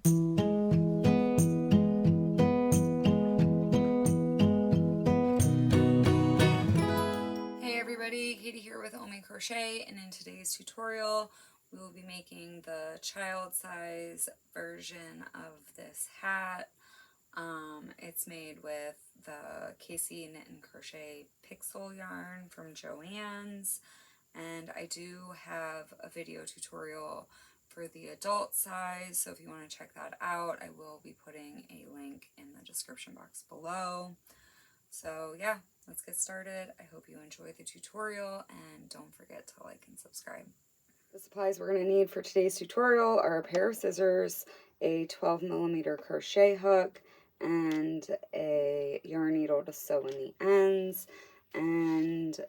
Hey everybody, Katie here with Omi Crochet, and in today's tutorial we will be making the child size version of this hat. It's made with the Casey Knit and Crochet Pixel yarn from Joann's, and I do have a video tutorial for the adult size, so if you want to check that out, I will be putting a link in the description box below. So yeah, let's get started. I hope you enjoy the tutorial, and don't forget to like and subscribe. The supplies we're going to need for today's tutorial are a pair of scissors, a 12mm crochet hook, and a yarn needle to sew in the ends. And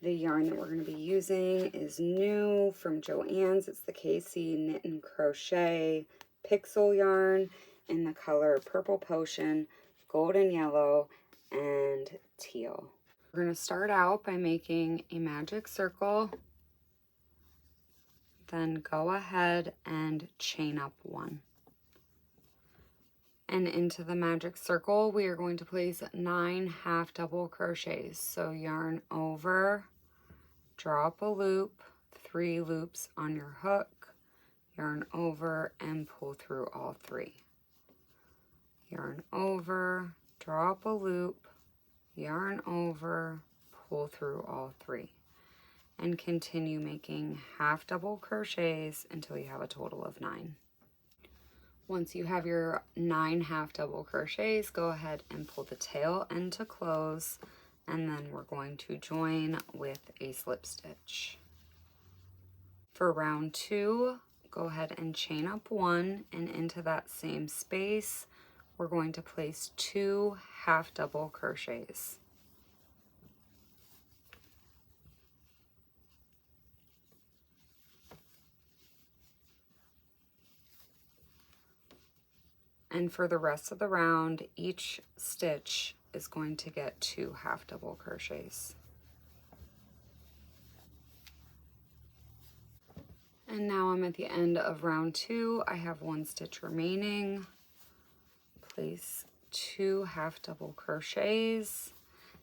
the yarn that we're going to be using is new from Joann's. It's the Casey Knit and Crochet Pixel yarn in the color Purple Potion, Golden Yellow, and Teal. We're going to start out by making a magic circle, then go ahead and chain up one. And into the magic circle, we are going to place 9 half double crochets. So yarn over, drop a loop, 3 loops on your hook, yarn over, and pull through all 3. Yarn over, drop a loop, yarn over, pull through all 3. And continue making half double crochets until you have a total of 9. Once you have your 9 half double crochets, go ahead and pull the tail end to close, and then we're going to join with a slip stitch. For round 2, go ahead and chain up 1, and into that same space we're going to place 2 half double crochets. And for the rest of the round, each stitch is going to get 2 half double crochets. And now I'm at the end of round 2. I have 1 stitch remaining. Place 2 half double crochets.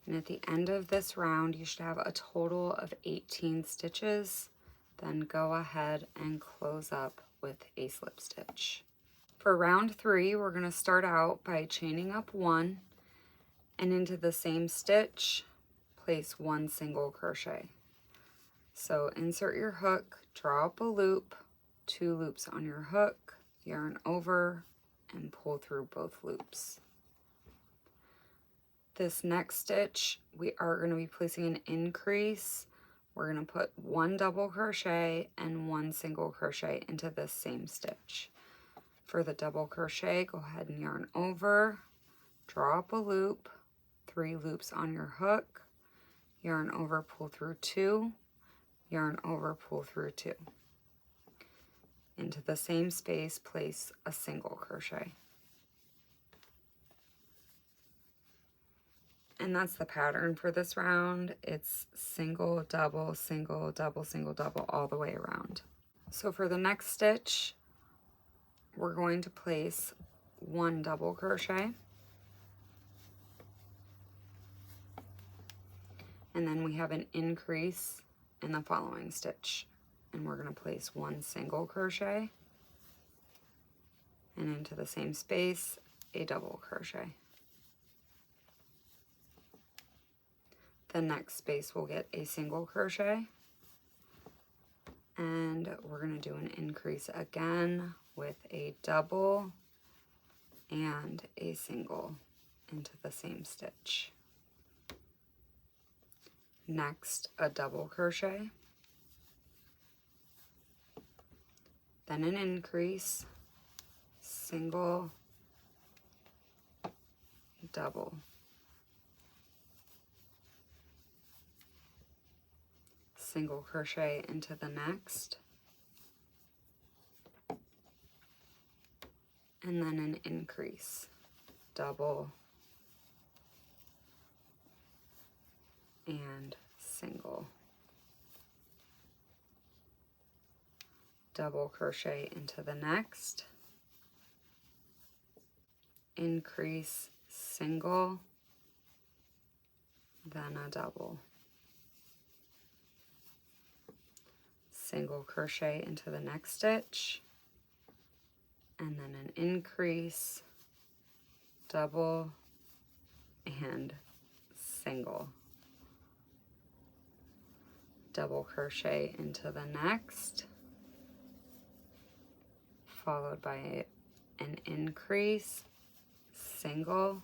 And at the end of this round, you should have a total of 18 stitches. Then go ahead and close up with a slip stitch. For round 3, we're going to start out by chaining up 1, and into the same stitch, place 1 single crochet. So insert your hook, draw up a loop, 2 loops on your hook, yarn over, and pull through both loops. This next stitch, we are going to be placing an increase. We're going to put 1 double crochet and 1 single crochet into this same stitch. For the double crochet, go ahead and yarn over, draw up a loop, 3 loops on your hook, yarn over, pull through 2, yarn over, pull through 2. Into the same space, place a single crochet. And that's the pattern for this round. It's single, double, single, double, single, double, all the way around. So for the next stitch, we're going to place 1 double crochet, and then we have an increase in the following stitch, and we're going to place 1 single crochet, and into the same space a double crochet. The next space will get a single crochet, and we're going to do an increase again with a double and a single into the same stitch. Next, a double crochet, then an increase, single, double, single crochet into the next, and then an increase, double, and single, double crochet into the next, increase, single, then a double, single crochet into the next stitch, and then an increase, double, and single, double crochet into the next, followed by an increase, single,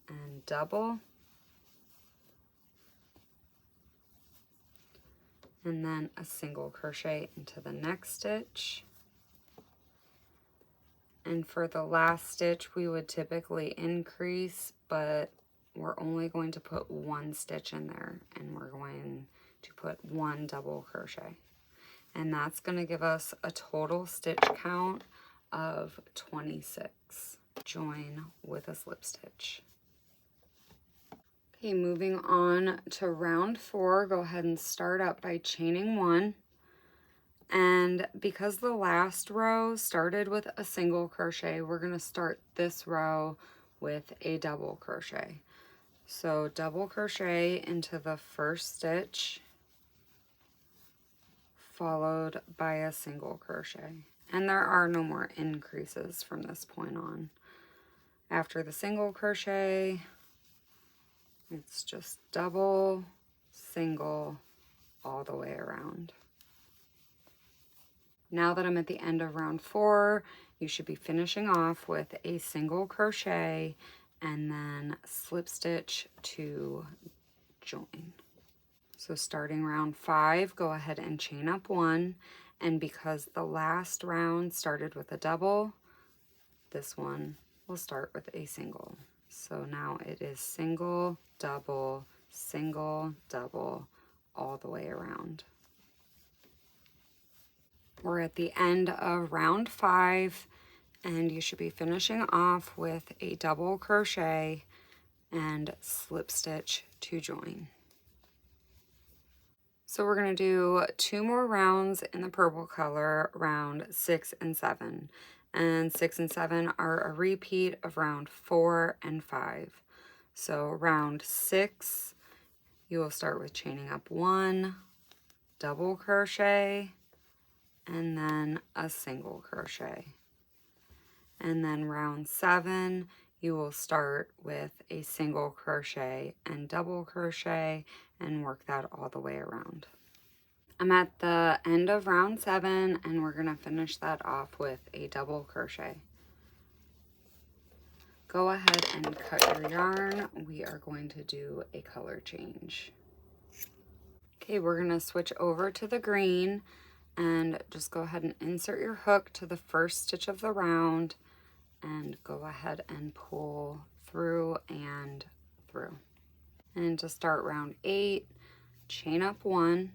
and double, and then a single crochet into the next stitch. And for the last stitch, we would typically increase, but we're only going to put one stitch in there, and we're going to put one double crochet. And that's going to give us a total stitch count of 26. Join with a slip stitch. Okay, moving on to round 4, go ahead and start up by chaining 1. And because the last row started with a single crochet, we're going to start this row with a double crochet. So double crochet into the first stitch, followed by a single crochet. And there are no more increases from this point on. After the single crochet, it's just double, single, all the way around. Now that I'm at the end of round 4, you should be finishing off with a single crochet and then slip stitch to join. So starting round 5, go ahead and chain up 1, and because the last round started with a double, this one will start with a single. So now it is single, double, all the way around. We're at the end of round 5, and you should be finishing off with a double crochet and slip stitch to join. So we're going to do 2 more rounds in the purple color, round 6 and 7. And 6 and 7 are a repeat of round 4 and 5. So round 6, you will start with chaining up 1, double crochet, and then a single crochet. And then round 7, you will start with a single crochet and double crochet and work that all the way around. I'm at the end of round 7, and we're going to finish that off with a double crochet. Go ahead and cut your yarn. We are going to do a color change. Okay, we're going to switch over to the green, and just go ahead and insert your hook to the first stitch of the round and go ahead and pull through and through. And to start round 8, chain up 1,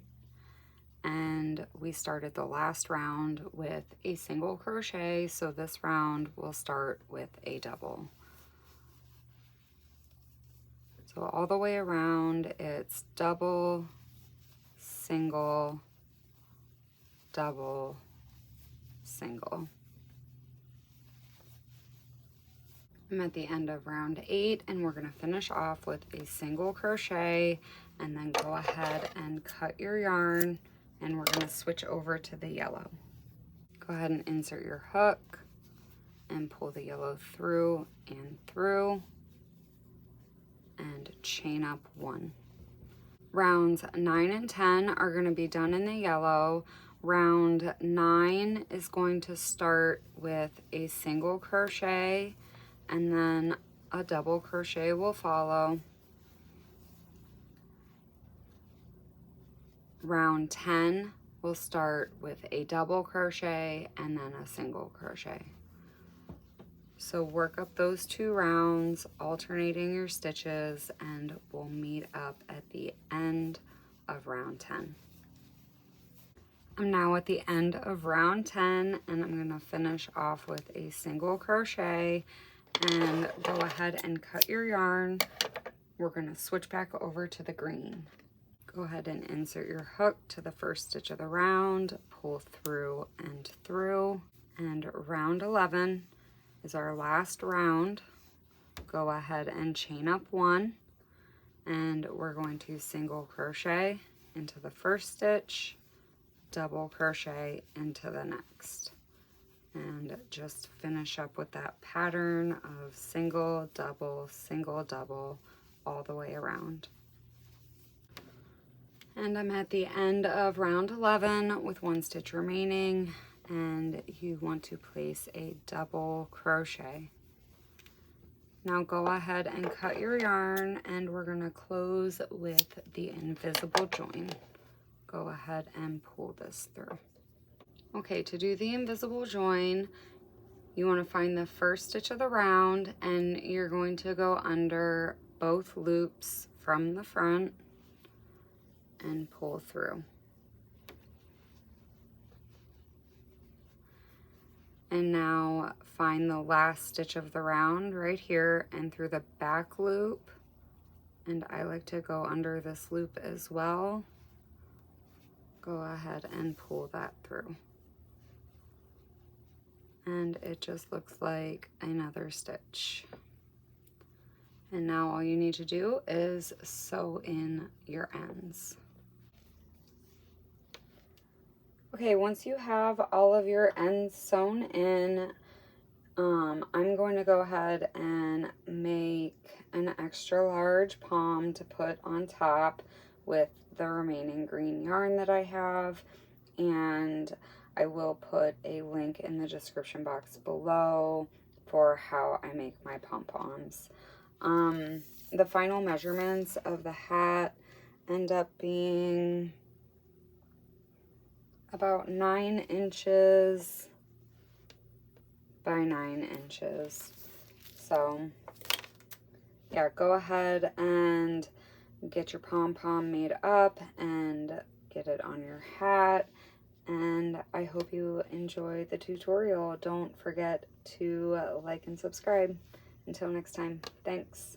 and we started the last round with a single crochet, so this round we'll start with a double. So all the way around, it's double, single, double, single. I'm at the end of round 8, and we're going to finish off with a single crochet, and then go ahead and cut your yarn, and we're going to switch over to the yellow. Go ahead and insert your hook and pull the yellow through and through, and chain up 1. Rounds 9 and 10 are going to be done in the yellow. Round 9 is going to start with a single crochet, and then a double crochet will follow. Round 10 will start with a double crochet and then a single crochet. So work up those 2 rounds, alternating your stitches, and we'll meet up at the end of round 10. I'm now at the end of round 10, and I'm going to finish off with a single crochet, and go ahead and cut your yarn. We're going to switch back over to the green. Go ahead and insert your hook to the first stitch of the round, pull through, and round 11 is our last round. Go ahead and chain up 1, and we're going to single crochet into the first stitch, double crochet into the next, and just finish up with that pattern of single double all the way around. And I'm at the end of round 11 with 1 stitch remaining, and you want to place a double crochet. Now go ahead and cut your yarn, and we're going to close with the invisible join. Go ahead and pull this through. Okay, to do the invisible join, you want to find the first stitch of the round, and you're going to go under both loops from the front and pull through. And now find the last stitch of the round right here and through the back loop, and I like to go under this loop as well. Go ahead and pull that through. And it just looks like another stitch. And now all you need to do is sew in your ends. Okay, once you have all of your ends sewn in, I'm going to go ahead and make an extra large pom to put on top with the remaining green yarn that I have, and I will put a link in the description box below for how I make my pom-poms. The final measurements of the hat end up being about 9 inches by 9 inches. So yeah, go ahead and get your pom-pom made up and get it on your hat. And I hope you enjoy the tutorial. Don't forget to like and subscribe. Until next time, thanks.